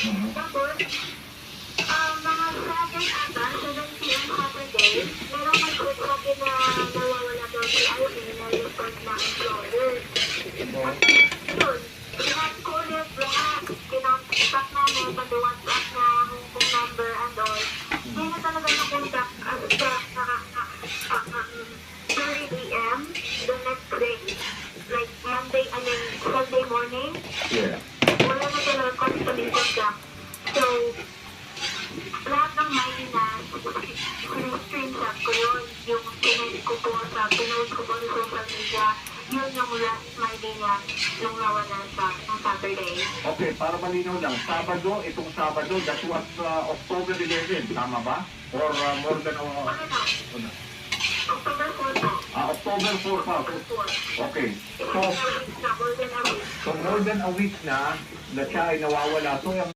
Mhm. Tapos, mga Friday ata, 7 p.m. Saturday, merong nag-report sa akin na nawawala daw si Ivy na report na employer. Oh. Yun, sinat ko ulit lahat. Kinontak namin, pati WhatsApp na kung number and all. Hindi na talaga nakontak at sa 3 a.m. the next day. Like Monday, Sunday morning. Yeah. Wala na talaga contact. So, lahat ng money na screenshot ko yun, yung pinost ko po sa social media, yun yung last Monday niya nung nawala siya, ng Saturday. Okay, para malinaw lang, itong Sabado, that was October 11, tama ba? Or more than Ano? October 4 po. October 4 pa. Okay. More than a week. So more than a week na siya ay nawawala. So yung